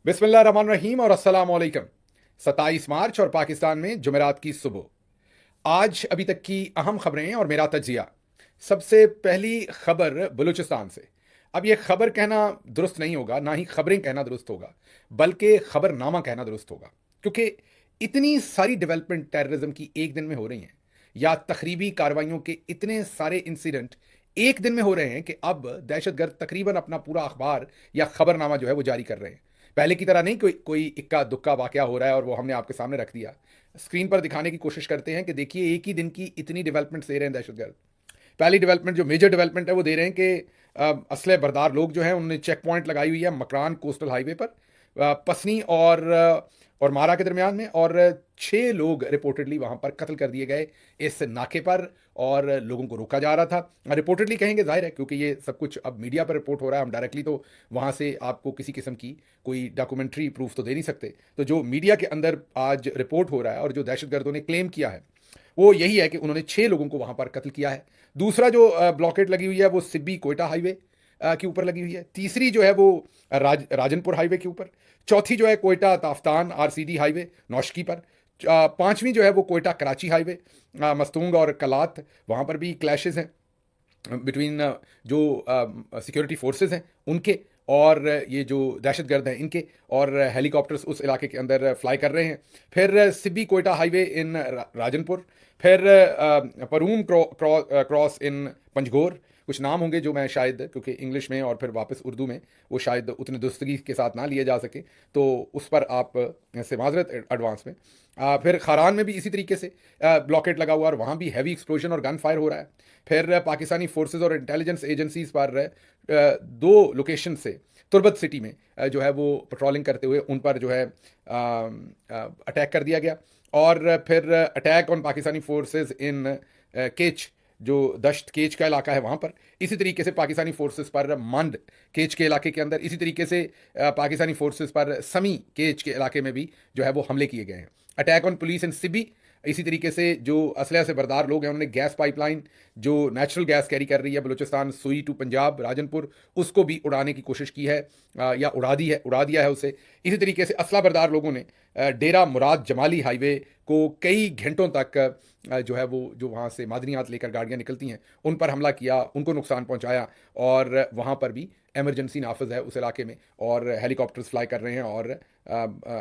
बिस्मिल्लाहिर्रहमानिर्रहीम और अस्सलाम वालेकुम। 27 मार्च और पाकिस्तान में जुमेरात की सुबह। आज अभी तक की अहम खबरें और मेरा तजिया। सबसे पहली खबर बलूचिस्तान से। अब यह खबर कहना दुरुस्त नहीं होगा, ना ही खबरें कहना दुरुस्त होगा, बल्कि खबरनामा कहना दुरुस्त होगा, क्योंकि इतनी सारी डेवलपमेंट टेररिज्म की एक दिन में हो रही हैं, या तखरीबी कार्रवाइयों के इतने सारे इंसिडेंट एक दिन में हो रहे हैं कि अब दहशतगर्द तकरीबन अपना पूरा अखबार या खबरनामा जो है वो जारी कर रहे हैं। पहले की तरह नहीं कोई कोई इक्का दुक्का वाकया हो रहा है और वो हमने आपके सामने रख दिया। स्क्रीन पर दिखाने की कोशिश करते हैं कि देखिए एक ही दिन की इतनी डेवलपमेंट दे रहे हैं दहशतगर्द। पहली डेवलपमेंट जो मेजर डेवलपमेंट है वो दे रहे हैं कि असले बरदार लोग जो हैं उन्होंने चेक पॉइंट लगाई हुई है मकरान कोस्टल हाईवे पर, पसनी और मारा के दरमियान में, और 6 लोग रिपोर्टेडली वहां पर कत्ल कर दिए गए इस नाके पर, और लोगों को रोका जा रहा था। रिपोर्टेडली कहेंगे, जाहिर है, क्योंकि ये सब कुछ अब मीडिया पर रिपोर्ट हो रहा है, हम डायरेक्टली तो वहां से आपको किसी किस्म की कोई डॉक्यूमेंट्री प्रूफ तो दे नहीं सकते। तो जो मीडिया के अंदर आज रिपोर्ट हो रहा है और जो दहशतगर्दों ने क्लेम किया है वो यही है कि उन्होंने 6 लोगों को वहां पर कत्ल किया है। दूसरा जो ब्लॉकेट लगी हुई है वो सिब्बी कोयटा हाईवे के ऊपर लगी हुई है। तीसरी जो है वो राजनपुर हाईवे के ऊपर। चौथी जो है कोयटा ताफ्तान आरसीडी हाईवे नौशकी पर। पांचवी जो है वो कोयटा कराची हाईवे, मस्तूंग और कलात, वहां पर भी क्लैशेस हैं बिटवीन जो सिक्योरिटी फोर्सेस हैं उनके और ये जो दहशतगर्द हैं इनके, और हेलीकॉप्टर्स उस इलाके के अंदर फ्लाई कर रहे हैं। फिर सिब्बी कोयटा हाईवे इन राजनपुर। फिर परूम क्रॉस इन पंजगोर। कुछ नाम होंगे जो मैं शायद, क्योंकि इंग्लिश में और फिर वापस उर्दू में वो शायद उतने दुरुस्तगी के साथ ना लिए जा सके, तो उस पर आप से माजरत एडवांस में। फिर खारान में भी इसी तरीके से ब्लॉकेट लगा हुआ और वहाँ भी हैवी एक्सप्लोजन और गन फायर हो रहा है। फिर पाकिस्तानी फोर्सेस और इंटेलिजेंस एजेंसीज पर 2 लोकेशन से तुर्बत सिटी में जो है वो पेट्रोलिंग करते हुए उन पर जो है अटैक कर दिया गया। और फिर attack on Pakistani forces in केच, जो दश्त केच का इलाका है वहाँ पर। इसी तरीके से पाकिस्तानी फोर्सेस पर मंड केच के इलाके के अंदर, इसी तरीके से पाकिस्तानी फोर्सेस पर समी केच के इलाके में भी जो है वो हमले किए गए हैं। अटैक ऑन पुलिस इन सिबी। इसी तरीके से जो असलह से बरदार लोग हैं उन्होंने गैस पाइपलाइन जो नेचुरल गैस कैरी कर रही है बलूचिस्तान सुई टू पंजाब राजनपुर, उसको भी उड़ाने की कोशिश की है, या उड़ा दिया है उसे। इसी तरीके से असला बरदार लोगों ने डेरा मुराद जमाली हाईवे को कई घंटों तक जो है वो जो वहाँ से मादनियात लेकर गाड़ियाँ निकलती हैं उन पर हमला किया, उनको नुकसान पहुँचाया, और वहाँ पर भी एमरजेंसी नाफज है उस इलाके में, और हेलीकॉप्टर्स फ्लाई कर रहे हैं, और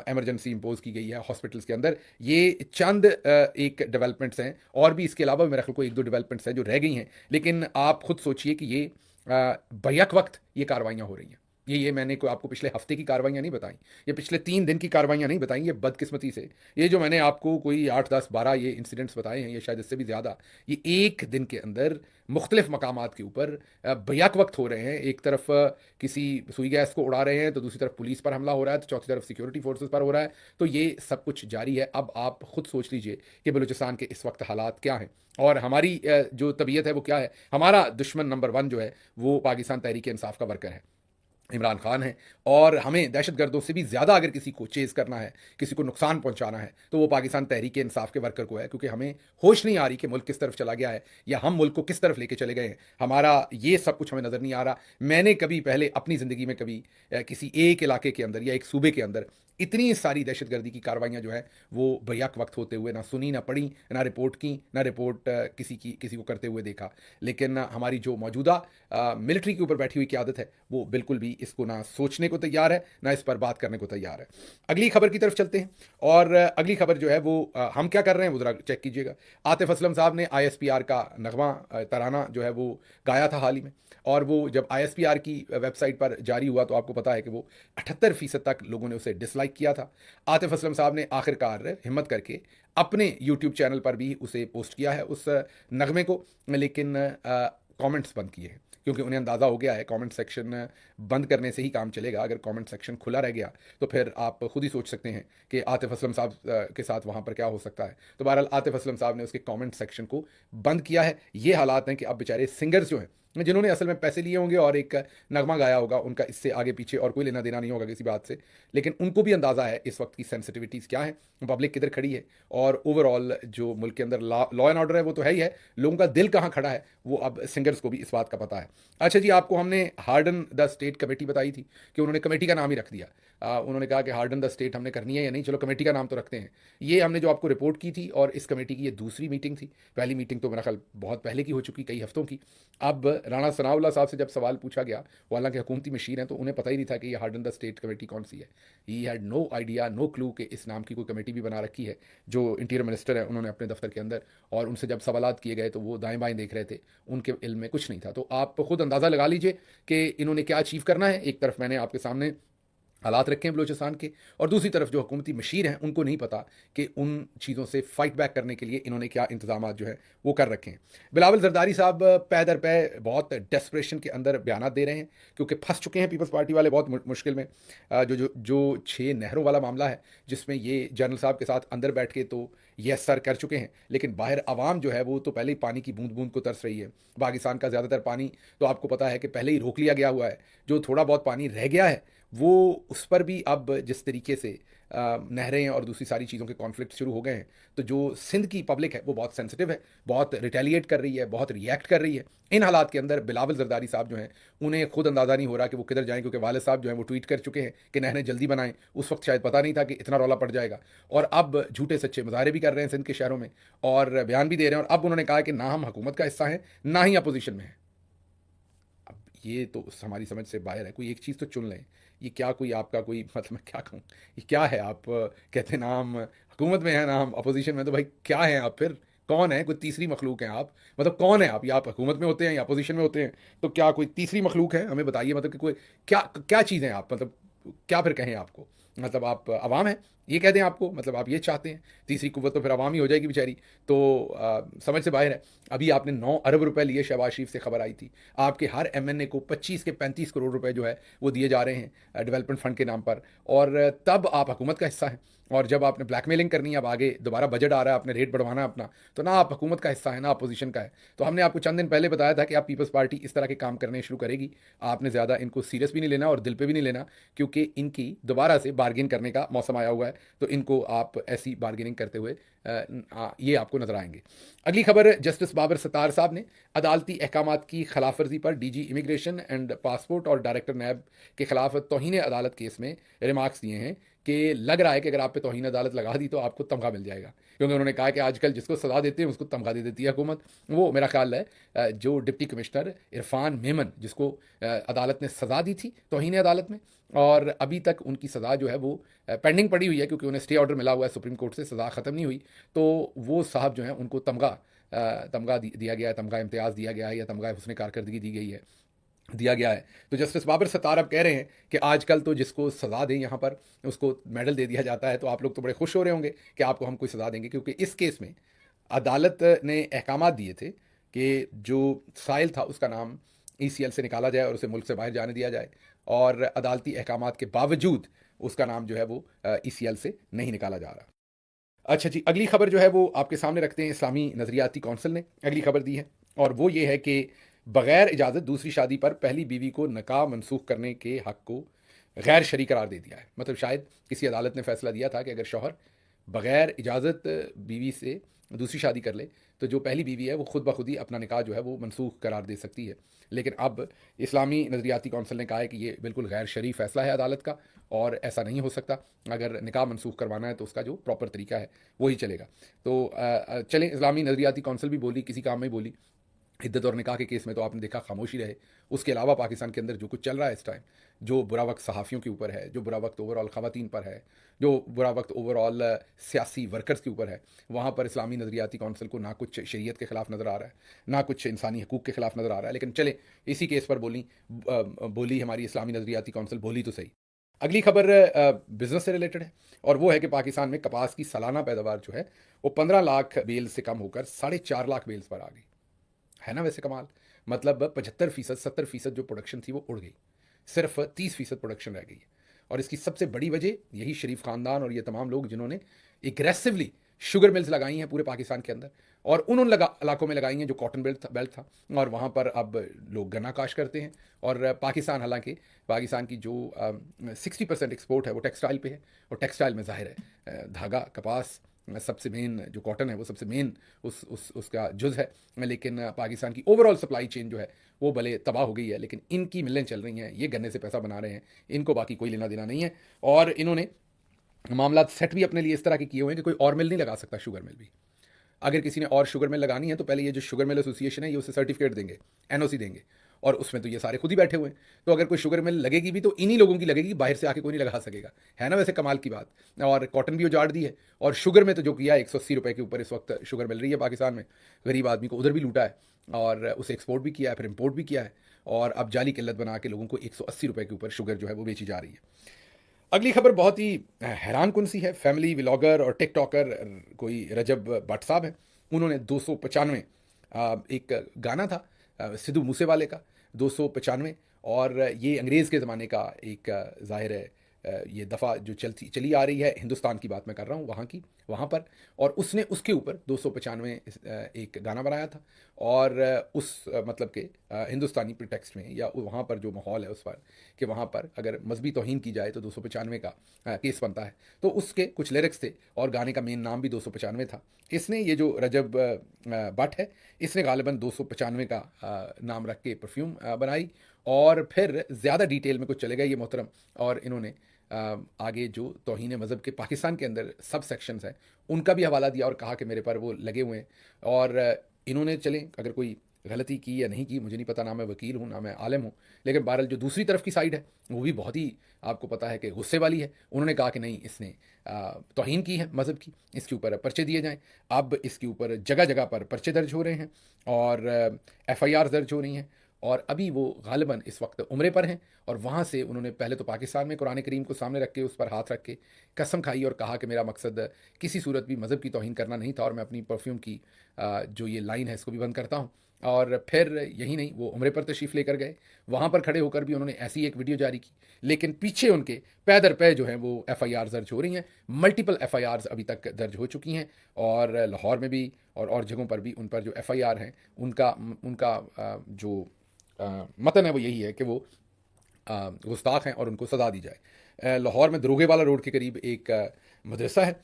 एमरजेंसी इम्पोज की गई है हॉस्पिटल्स के अंदर। ये चंद एक डेवलपमेंट्स हैं, और भी इसके अलावा मेरे ख्याल को 1-2 डेवलपमेंट्स हैं जो रह गई हैं, लेकिन आप खुद सोचिए कि ये बैक वक्त ये कार्रवाइयाँ हो रही हैं। ये मैंने कोई आपको पिछले हफ्ते की कार्रवाइयाँ नहीं बताई, ये पिछले 3 दिन की कार्रवाइयाँ नहीं बताई, ये बदकिस्मती से ये जो मैंने आपको कोई 8-10-12 ये इंसिडेंट्स बताए हैं, ये शायद इससे भी ज़्यादा, ये एक दिन के अंदर मुख्तलिफ मकामात के ऊपर बैक वक्त हो रहे हैं। एक तरफ किसी सुई गैस को उड़ा रहे हैं, तो दूसरी तरफ पुलिस पर हमला हो रहा है, तो चौथी तरफ सिक्योरिटी फोर्सेस पर हो रहा है। तो ये सब कुछ जारी है। अब आप खुद सोच लीजिए कि बलूचिस्तान के इस वक्त हालात क्या हैं, और हमारी जो तबीयत है वो क्या है। हमारा दुश्मन नंबर 1 जो है वो पाकिस्तान तहरीक इंसाफ का वर्कर है, इमरान खान है, और हमें दहशतगर्दों से भी ज़्यादा अगर किसी को चेज़ करना है, किसी को नुकसान पहुंचाना है, तो वो पाकिस्तान तहरीक इंसाफ के वर्कर को है, क्योंकि हमें होश नहीं आ रही कि मुल्क किस तरफ चला गया है, या हम मुल्क को किस तरफ लेके चले गए हैं। हमारा ये सब कुछ हमें नज़र नहीं आ रहा। मैंने कभी पहले अपनी ज़िंदगी में कभी किसी एक इलाके के अंदर या एक सूबे के अंदर इतनी सारी दहशतगर्दी की कार्रवाइयाँ जो है वो बैक वक्त होते हुए ना सुनी, ना पढ़ी, ना रिपोर्ट की, ना रिपोर्ट किसी को करते हुए देखा। लेकिन हमारी जो मौजूदा मिलिट्री के ऊपर बैठी हुई क़यादत है वो बिल्कुल भी इसको ना सोचने को तैयार है, ना इस पर बात करने को तैयार है। अगली खबर की तरफ चलते हैं, और अगली खबर जो है वो हम क्या कर रहे हैं वो ज़रा चेक कीजिएगा। आतिफ असलम साहब ने ISPR का नगमा तराना जो है वो गाया था हाल ही में, और वो जब ISPR की वेबसाइट पर जारी हुआ तो आपको पता है कि वो 78% तक लोगों ने उसे डिसलाइक किया था। आतिफ असलम साहब ने आखिरकार हिम्मत करके अपने यूट्यूब चैनल पर भी उसे पोस्ट किया है उस नगमे को, लेकिन कमेंट्स बंद किए हैं, क्योंकि उन्हें अंदाज़ा हो गया है कमेंट सेक्शन बंद करने से ही काम चलेगा। अगर कमेंट सेक्शन खुला रह गया तो फिर आप खुद ही सोच सकते हैं कि आतिफ असलम साहब के साथ वहाँ पर क्या हो सकता है। तो बहरहाल आतिफ असलम साहब ने उसके कमेंट सेक्शन को बंद किया है। ये हालात हैं कि अब बेचारे सिंगर्स जो हैं, जिन्होंने असल में पैसे लिए होंगे और एक नगमा गाया होगा, उनका इससे आगे पीछे और कोई लेना देना नहीं होगा किसी बात से, लेकिन उनको भी अंदाज़ा है इस वक्त की सेंसिटिविटीज़ क्या है, पब्लिक किधर खड़ी है, और ओवरऑल जो मुल्क के अंदर लॉ एंड ऑर्डर है वो तो है ही है, लोगों का दिल कहाँ खड़ा है वो अब सिंगर्स को भी इस बात का पता है। अच्छा जी, आपको हमने हार्डन द स्टेट कमेटी बताई थी कि उन्होंने कमेटी का नाम ही रख दिया। उन्होंने कहा कि हार्डन द स्टेट हमने करनी है या नहीं, चलो कमेटी का नाम तो रखते हैं। ये हमने जो आपको रिपोर्ट की थी, और इस कमेटी की ये दूसरी मीटिंग थी। पहली मीटिंग तो मेरा ख्याल बहुत पहले की हो चुकी, कई हफ्तों की। अब राणा सनाउल्लाह साहब से जब सवाल पूछा गया, वो हालांकि हुकूमती मशीर हैं, तो उन्हें पता ही नहीं था कि ये हार्डन द स्टेट कमेटी कौन सी है। He had no idea, no clue कि इस नाम की कोई कमेटी भी बना रखी है। जो इंटीरियर मिनिस्टर है उन्होंने अपने दफ्तर के अंदर, और उनसे जब सवालात किए गए तो वो दाएं बाएं देख रहे थे, उनके इल्म में कुछ नहीं था। तो आप खुद अंदाज़ा लगा लीजिए कि इन्होंने क्या अचीव करना है। एक तरफ मैंने आपके सामने हालात रखे हैं बलूचिस्तान के, और दूसरी तरफ जो हुकूमती मशीर हैं उनको नहीं पता कि उन चीज़ों से फाइट बैक करने के लिए इन्होंने क्या इंतजाम जो है वो कर रखे हैं। बिलावल जरदारी साहब पै दर पै बहुत डेस्परेशन के अंदर बयान दे रहे हैं, क्योंकि फंस चुके हैं पीपल्स पार्टी वाले बहुत मुश्किल में। जो 6 नहरों वाला मामला है, जिसमें ये जनरल साहब के साथ अंदर बैठ के तो यस सर कर चुके हैं, लेकिन बाहर आवाम जो है वो तो पहले ही पानी की बूंद बूंद को तरस रही है। पाकिस्तान का ज़्यादातर पानी तो आपको पता है कि पहले ही रोक लिया गया हुआ है। जो थोड़ा बहुत पानी रह गया है वो उस पर भी अब जिस तरीके से नहरें और दूसरी सारी चीज़ों के कॉन्फ्लिक्ट शुरू हो गए हैं, तो जो सिंध की पब्लिक है वो बहुत सेंसिटिव है, बहुत रिटेलिएट कर रही है, बहुत रिएक्ट कर रही है। इन हालात के अंदर बिलावल जरदारी साहब जो हैं उन्हें खुद अंदाज़ा नहीं हो रहा कि वो किधर जाएं, क्योंकि वाले साहब जो हैं वो ट्वीट कर चुके हैं कि नहरें जल्दी बनाएं। उस वक्त शायद पता नहीं था कि इतना रौला पड़ जाएगा, और अब झूठे सच्चे मुजाहरे भी कर रहे हैं सिंध के शहरों में, और बयान भी दे रहे हैं। और अब उन्होंने कहा कि ना हम हुकूमत का हिस्सा हैं, ना ही अपोजिशन में है। ये तो हमारी समझ से बाहर है। कोई एक चीज़ तो चुन लें। ये क्या कोई आपका कोई, मतलब मैं क्या कहूँ, ये क्या है? आप कहते हैं ना हम हुकूमत में हैं ना हम अपोजिशन में, तो भाई क्या हैं आप फिर? कौन है? कोई तीसरी मखलूक हैं आप? मतलब कौन है आप? या आप हुकूमत में होते हैं या अपोजिशन में होते हैं, तो क्या कोई तीसरी मखलूक है? हमें बताइए, मतलब कि कोई क्या क्या चीज़ है आप? मतलब क्या फिर कहें आपको? मतलब आप अवाम हैं ये कह दें आपको? मतलब आप ये चाहते हैं? तीसरी कुव्वत तो फिर अवाम ही हो जाएगी बेचारी। तो समझ से बाहर है। अभी आपने 9 अरब रुपए लिए, शहबाज शरीफ से खबर आई थी। आपके हर एमएनए को 25 के 35 करोड़ रुपए जो है वो दिए जा रहे हैं डेवलपमेंट फंड के नाम पर, और तब आप हुकूमत का हिस्सा हैं। और जब आपने ब्लैकमेलिंग करनी है, अब आगे दोबारा बजट आ रहा है, आपने रेट बढ़वाना है अपना, तो ना आप हुकूमत का हिस्सा है ना अपोजिशन का है। तो हमने आपको चंद दिन पहले बताया था कि आप पीपल्स पार्टी इस तरह के काम करने शुरू करेगी। आपने ज़्यादा इनको सीरियस भी नहीं लेना और दिल पे भी नहीं लेना, क्योंकि इनकी दोबारा से बार्गेन करने का मौसम आया हुआ है। तो इनको आप ऐसी बार्गेनिंग करते हुए ये आपको नजर आएंगे। अगली खबर, जस्टिस बाबर सत्तार साहब ने अदालती अहकामात की खिलाफवर्जी पर डीजी इमिग्रेशन एंड पासपोर्ट और डायरेक्टर नैब के खिलाफ तौहीन अदालत केस में रिमार्क्स दिए हैं कि लग रहा है कि अगर आप पे तौहीन अदालत लगा दी तो आपको तमगा मिल जाएगा। क्योंकि उन्होंने कहा कि आजकल जिसको सजा देते हैं उसको तमगा दे देती है हुकूमत। वो मेरा ख्याल है जो डिप्टी कमिश्नर इरफान मेमन, जिसको अदालत ने सजा दी थी तौहीन अदालत में, और अभी तक उनकी सज़ा जो है वो पेंडिंग पड़ी हुई है, क्योंकि उन्हें स्टे ऑर्डर मिला हुआ है सुप्रीम कोर्ट से, सज़ा ख़त्म नहीं हुई। तो वो साहब जो हैं उनको तमगा दिया गया है, तमगा इम्तियाज़ दिया गया है, या तमगा हुस्न कारकर्दगी दी गई है, दिया गया है। तो जस्टिस बाबर सत्तार अब कह रहे हैं कि आजकल तो जिसको सज़ा दें यहाँ पर उसको मेडल दे दिया जाता है। तो आप लोग तो बड़े खुश हो रहे होंगे कि आपको हम कोई सज़ा देंगे, क्योंकि इस केस में अदालत ने अहकामात दिए थे कि जो साहिल था उसका नाम ईसीएल से निकाला जाए और उसे मुल्क से बाहर जाने दिया जाए, और अदालती अहकामात के बावजूद उसका नाम जो है वो ईसीएल से नहीं निकाला जा रहा। अच्छा जी, अगली खबर जो है वो आपके सामने रखते हैं। इस्लामी नज़रियाती कौंसिल ने अगली खबर दी है, और वो ये है कि बग़ैर इजाज़त दूसरी शादी पर पहली बीवी को निकाह मनसूख करने के हक़ को गैर शरई करार दे दिया है। मतलब शायद किसी अदालत ने फैसला दिया था कि अगर शौहर बग़ैर इजाज़त बीवी से दूसरी शादी कर ले तो जो पहली बीवी है वो खुद ब खुद ही अपना निकाह जो है वो मनसूख करार दे सकती है। लेकिन अब इस्लामी नज़रियाती कौंसिल ने कहा है कि ये बिल्कुल गैर शरई फ़ैसला है अदालत का, और ऐसा नहीं हो सकता। अगर निकाह मनसूख करवाना है तो उसका जो प्रॉपर तरीका है वही चलेगा। तो चलें, इस्लामी नज़रियाती कौंसिल भी बोली, किसी काम में बोली। इद्दत और निकाह के केस में तो आपने देखा खामोशी रहे। उसके अलावा पाकिस्तान के अंदर जो कुछ चल रहा है इस टाइम, जो बुरा वक्त सहाफ़ियों के ऊपर है, जो बुरा वक्त ओवरऑल ख़वातीन पर है, जो बुरा वक्त ओवरऑल सियासी वर्कर्स के ऊपर है, वहाँ पर इस्लामी नज़रियाती कौंसिल को ना कुछ शरीयत के ख़िलाफ़ नज़र आ रहा है, ना कुछ इंसानी हकूक़ के ख़िलाफ़ नज़र आ रहा है। लेकिन चले, इसी केस पर बोली हमारी इस्लामी नज़रियाती कौंसिल, बोली तो सही। अगली खबर बिज़नेस से रिलेटेड है, और वो है कि पाकिस्तान में कपास की सालाना पैदावार जो है वो 15 लाख बेल्स से कम होकर 4.5 लाख बेल्स पर आ गई है। ना वैसे कमाल, मतलब 75% 70% जो प्रोडक्शन थी वो उड़ गई, सिर्फ 30% प्रोडक्शन रह गई है। और इसकी सबसे बड़ी वजह यही शरीफ ख़ानदान और ये तमाम लोग जिन्होंने एग्रेसिवली शुगर मिल्स लगाई हैं पूरे पाकिस्तान के अंदर, और उन इलाकों में लगाई हैं जो कॉटन बेल्ट था, और वहाँ पर अब लोग गन्ना काश करते हैं। और पाकिस्तान, हालांकि पाकिस्तान की जो 60% एक्सपोर्ट है वो टेक्सटाइल पे है, और टेक्सटाइल में ज़ाहिर है धागा, कपास सबसे मेन जो कॉटन है वो सबसे मेन उसका जुज़ है, लेकिन पाकिस्तान की ओवरऑल सप्लाई चेन जो है वो भले तबाह हो गई है, लेकिन इनकी मिलें चल रही हैं, ये गन्ने से पैसा बना रहे हैं, इनको बाकी कोई लेना देना नहीं है। और इन्होंने मामला सेट भी अपने लिए इस तरह के किए हुए हैं कि कोई और मिल नहीं लगा सकता शुगर मिल भी। अगर किसी ने और शुगर मिल लगानी है तो पहले ये जो शुगर मिल एसोसिएशन है ये उसे सर्टिफिकेट देंगे, एनओसी देंगे, और उसमें तो ये सारे खुद ही बैठे हुए हैं। तो अगर कोई शुगर मिल लगेगी भी तो इन्हीं लोगों की लगेगी, बाहर से आके कोई नहीं लगा सकेगा। है ना वैसे कमाल की बात। और कॉटन भी उजाड़ दी है, और शुगर में तो जो किया 180 रुपये के ऊपर इस वक्त शुगर मिल रही है पाकिस्तान में। गरीब आदमी को उधर भी लूटा है, और उसे एक्सपोर्ट भी किया है, फिर इम्पोर्ट भी किया है, और अब जाली किल्लत बना के लोगों को 180 रुपये के ऊपर शुगर जो है वो बेची जा रही है। अगली खबर बहुत ही हैरान कुन सी है। फैमिली व्लॉगर और टिकटॉकर कोई रजब भट्ट साहब हैं, उन्होंने 295 एक गाना था सिद्धू मूसेवाले का 295, और ये अंग्रेज़ के ज़माने का एक ज़ाहिर है ये दफ़ा जो चली आ रही है, हिंदुस्तान की बात मैं कर रहा हूँ, वहाँ पर, और उसने उसके ऊपर 295 एक गाना बनाया था। और मतलब के हिंदुस्तानी प्रिटेक्स्ट में, या वहाँ पर जो माहौल है उस पर, कि वहाँ पर अगर मजहबी तौहीन की जाए तो 295 का केस बनता है। तो उसके कुछ लिरिक्स थे, और गाने का मेन नाम भी 295 था। इसने ये जो रजब भट्ट है, इसने गालिबन 295 का नाम रख के परफ्यूम बनाई, और फिर ज़्यादा डिटेल में कुछ चले गए ये मोहतरम, और इन्होंने आगे जो तौहीन मज़हब के पाकिस्तान के अंदर सब सेक्शंस हैं उनका भी हवाला दिया, और कहा कि मेरे पर वो लगे हुए हैं। और इन्होंने चलें अगर कोई गलती की या नहीं की मुझे नहीं पता, ना मैं वकील हूँ ना मैं आलिम हूँ, लेकिन बहरहाल जो दूसरी तरफ की साइड है वो भी बहुत ही आपको पता है कि गुस्से वाली है। उन्होंने कहा कि नहीं, इसने तौहीन की है मज़हब की, इसके ऊपर पर्चे दिए जाएँ। अब इसके ऊपर जगह जगह पर पर्चे दर्ज हो रहे हैं, और FIR दर्ज हो रही हैं, और अभी वो गालिबन इस वक्त उम्रे पर हैं। और वहाँ से उन्होंने पहले तो पाकिस्तान में कुरान करीम को सामने रख के उस पर हाथ रख के कसम खाई, और कहा कि मेरा मकसद किसी सूरत भी मज़हब की तौहीन करना नहीं था, और मैं अपनी परफ्यूम की जो ये लाइन है इसको भी बंद करता हूँ। और फिर यही नहीं, वो उम्रे पर तशरीफ़ लेकर गए, वहाँ पर खड़े होकर भी उन्होंने ऐसी एक वीडियो जारी की, लेकिन पीछे उनके पै दर पै जो हैं वो FIR दर्ज हो रही हैं। मल्टीपल FIRs अभी तक दर्ज हो चुकी हैं, और लाहौर में भी और जगहों पर भी उन पर जो FIR हैं उनका उनका जो मतन है वो यही है कि वो गुस्ताख हैं और उनको सज़ा दी जाए। लाहौर में दरोगे वाला रोड के करीब एक मदरसा है,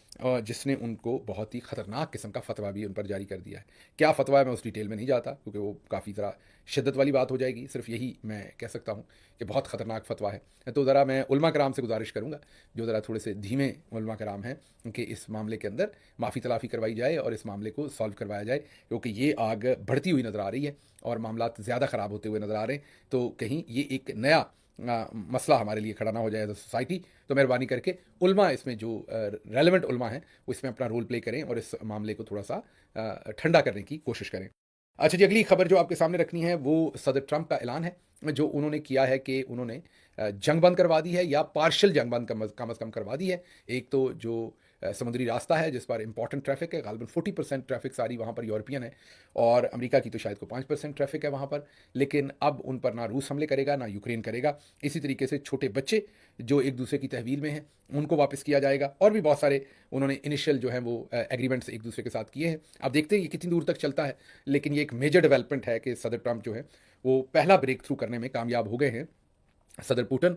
जिसने उनको बहुत ही ख़तरनाक किस्म का फ़तवा भी उन पर जारी कर दिया है। क्या फ़तवा है मैं उस डिटेल में नहीं जाता, क्योंकि वो काफ़ी ज़रा शिद्दत वाली बात हो जाएगी। सिर्फ यही मैं कह सकता हूँ कि बहुत ख़तरनाक फ़तवा है। तो ज़रा मैं उलमा कराम से गुजारिश करूँगा, जो ज़रा थोड़े से धीमे उलमा कराम हैं, कि इस मामले के अंदर माफ़ी तलाफ़ी करवाई जाए और इस मामले को सॉल्व करवाया जाए, क्योंकि ये आग बढ़ती हुई नज़र आ रही है और मामला ज़्यादा ख़राब होते हुए नज़र आ रहे हैं। तो कहीं ये एक नया मसला हमारे लिए खड़ा ना हो जाए एज अ सोसाइटी। तो मेहरबानी करके उलमा इसमें जो रेलेवेंट उलमा हैं वो इसमें अपना रोल प्ले करें और इस मामले को थोड़ा सा ठंडा करने की कोशिश करें। अच्छा जी, अगली खबर जो आपके सामने रखनी है वो सदर ट्रंप का ऐलान है, जो उन्होंने किया है कि उन्होंने जंग बंद करवा दी है, या पार्शल जंग बंद कम अज़ कम करवा दी है। एक तो जो समुद्री रास्ता है जिस पर इंपॉर्टेंट ट्रैफिक है, गालिबन 40% ट्रैफिक सारी वहाँ पर यूरोपियन है, और अमेरिका की तो शायद को 5% ट्रैफिक है वहाँ पर। लेकिन अब उन पर ना रूस हमले करेगा ना यूक्रेन करेगा। इसी तरीके से छोटे बच्चे जो एक दूसरे की तहवील में हैं उनको वापस किया जाएगा, और भी बहुत सारे उन्होंने इनिशियल जो है वो एग्रीमेंट्स एक दूसरे के साथ किए हैं। अब देखते हैं ये कितनी दूर तक चलता है, लेकिन ये एक मेजर डेवलपमेंट है कि सदर ट्रंप जो है वो पहला ब्रेक थ्रू करने में कामयाब हो गए हैं सदर पुतिन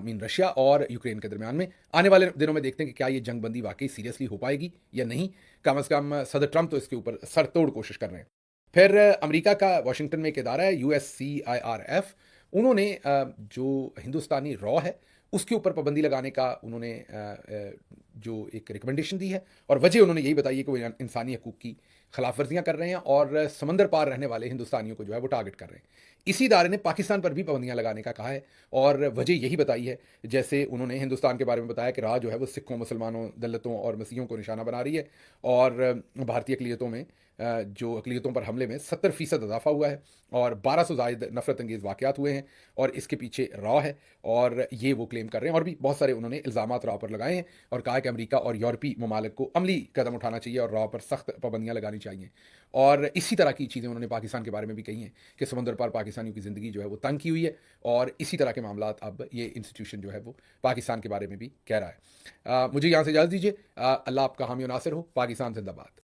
मीन रशिया और यूक्रेन के दरमियान में। आने वाले दिनों में देखते हैं कि क्या ये जंग बंदी वाकई सीरियसली हो पाएगी या नहीं। कम अज़ कम सदर ट्रंप तो इसके ऊपर सरतोड़ कोशिश कर रहे हैं। फिर अमेरिका का वाशिंगटन में एक इदारा है USCIRF, उन्होंने जो हिंदुस्तानी रॉ है उसके ऊपर पाबंदी लगाने का उन्होंने जो एक रिकमेंडेशन दी है, और वजह उन्होंने यही बताई है कि वो इंसानी हकूक़ की खिलाफ वर्जियाँ कर रहे हैं और समंदर पार रहने वाले हिंदुस्तानियों को जो है वो टारगेट कर रहे हैं। इसी इदारे ने पाकिस्तान पर भी पाबंदियाँ लगाने का कहा है, और वजह यही बताई है, जैसे उन्होंने हिंदुस्तान के बारे में बताया कि राह जो है वो सिखों, मुसलमानों, दलितों और मसीहों को निशाना बना रही है, और भारतीय अक़लियतों में जो अक़लियतों पर हमले में 70% इजाफा हुआ है, और 1200 ज़ायद नफरत अंगेज़ वाक़यात हुए हैं, और इसके पीछे रॉ है, और ये वो क्लेम कर रहे हैं। और भी बहुत सारे उन्होंने इल्ज़ामात रॉ पर लगाए हैं, और कहा कि अमेरिका और यूरोपीय ममालिक को अमली कदम उठाना चाहिए और रॉ पर सख्त पाबंदियाँ लगानी चाहिए। और इसी तरह की चीज़ें उन्होंने पाकिस्तान के बारे में भी कही हैं कि समुद्र पार पाकिस्तानियों की ज़िंदगी जो है वो तंग की हुई है, और इसी तरह के मामला अब ये इंस्टीट्यूशन जो है वो पाकिस्तान के बारे में भी कह रहा है। मुझे यहाँ से इजाज़त दीजिए। अल्लाह आपका हामी और नासिर हो। पाकिस्तान जिंदाबाद।